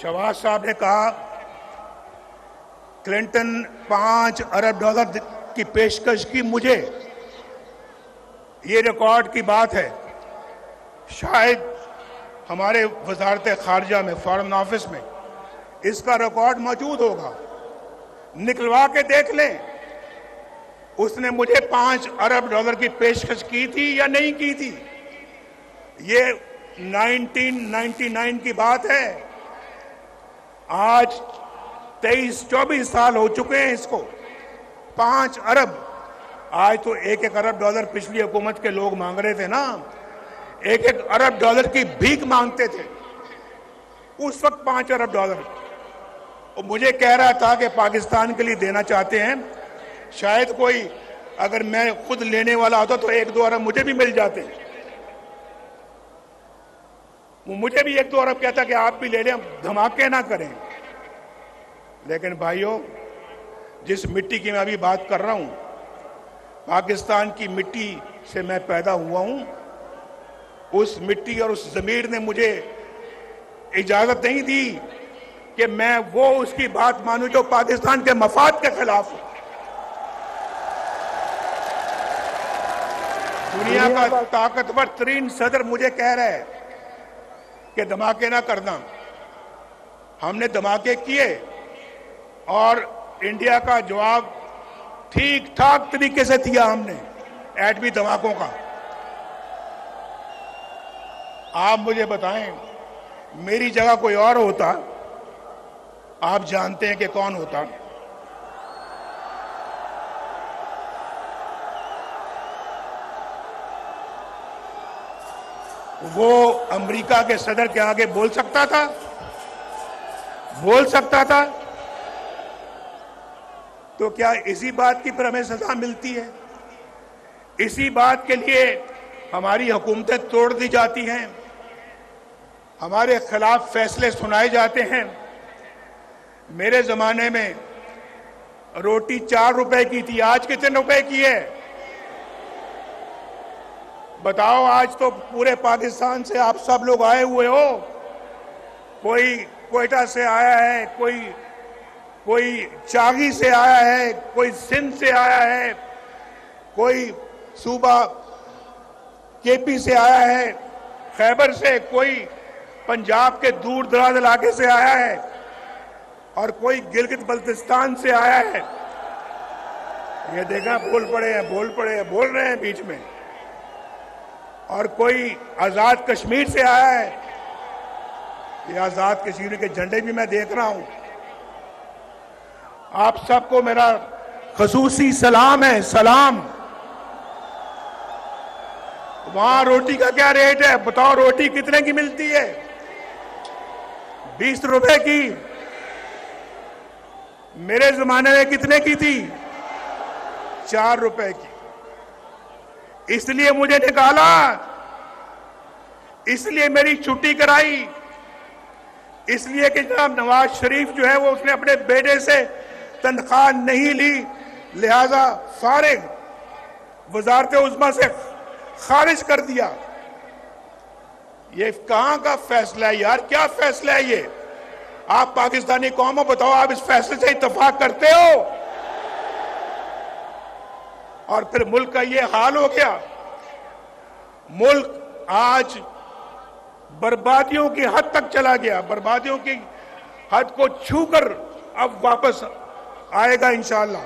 शहबाज साहब ने कहा क्लिंटन $5 अरब की पेशकश की मुझे। ये रिकॉर्ड की बात है। शायद हमारे वजारत खारजा में, फॉरेन ऑफिस में इसका रिकॉर्ड मौजूद होगा, निकलवा के देख लें। उसने मुझे $5 अरब की पेशकश की थी या नहीं की थी। ये 1999 की बात है। आज 23-24 साल हो चुके हैं इसको। 5 अरब, आज तो $1-1 अरब पिछली हुकूमत के लोग मांग रहे थे ना। $1-1 अरब की भीख मांगते थे उस वक्त। $5 अरब और मुझे कह रहा था कि पाकिस्तान के लिए देना चाहते हैं। शायद कोई, अगर मैं खुद लेने वाला होता तो 1-2 अरब मुझे भी मिल जाते। वो मुझे भी 1-2 अरब कहता कि आप भी ले लें, धमाके ना करें। लेकिन भाइयों, जिस मिट्टी की मैं अभी बात कर रहा हूं, पाकिस्तान की मिट्टी से मैं पैदा हुआ हूं। उस मिट्टी और उस जमीर ने मुझे इजाजत नहीं दी कि मैं वो उसकी बात मानूं जो पाकिस्तान के मफाद के खिलाफ हो। दुनिया का ताकतवर तरीन सदर मुझे कह रहा है कि धमाके ना करना। हमने धमाके किए और इंडिया का जवाब ठीक ठाक तरीके से दिया हमने एटमी धमाकों का। आप मुझे बताएं, मेरी जगह कोई और होता, आप जानते हैं कि कौन होता। वो अमेरिका के सदर के आगे बोल सकता था? बोल सकता था? तो क्या इसी बात की पर हमें सजा मिलती है? इसी बात के लिए हमारी हुकूमतें तोड़ दी जाती हैं, हमारे खिलाफ फैसले सुनाए जाते हैं। मेरे जमाने में रोटी 4 रुपए की थी, आज कितने रुपए की है बताओ? आज तो पूरे पाकिस्तान से आप सब लोग आए हुए हो। कोई क्वेटा से आया है, कोई चागी से आया है, कोई सिंध से आया है, कोई सूबा केपी से आया है, खैबर से, कोई पंजाब के दूर दराज इलाके से आया है, और कोई गिलगित बल्तिस्तान से आया है। ये देखा, बोल रहे हैं बीच में। और कोई आजाद कश्मीर से आया है। ये आजाद कश्मीर के झंडे भी मैं देख रहा हूं। आप सबको मेरा खसूसी सलाम है, सलाम। वहां रोटी का क्या रेट है बताओ? रोटी कितने की मिलती है? 20 रुपए की। मेरे जमाने में कितने की थी? 4 रुपए की। इसलिए मुझे निकाला, इसलिए मेरी छुट्टी कराई, इसलिए कि जनाब नवाज शरीफ जो है वो उसने अपने बेटे से तनख्वाह नहीं ली, लिहाजा फारिग वजारत उज़्मा से खारिज कर दिया। ये कहां का फैसला है यार? क्या फैसला है ये? आप पाकिस्तानी कौम हो, बताओ, आप इस फैसले से इत्तेफाक करते हो? और फिर मुल्क का ये हाल हो गया। मुल्क आज बर्बादियों की हद तक चला गया। बर्बादियों की हद को छूकर अब वापस आएगा इंशाअल्लाह।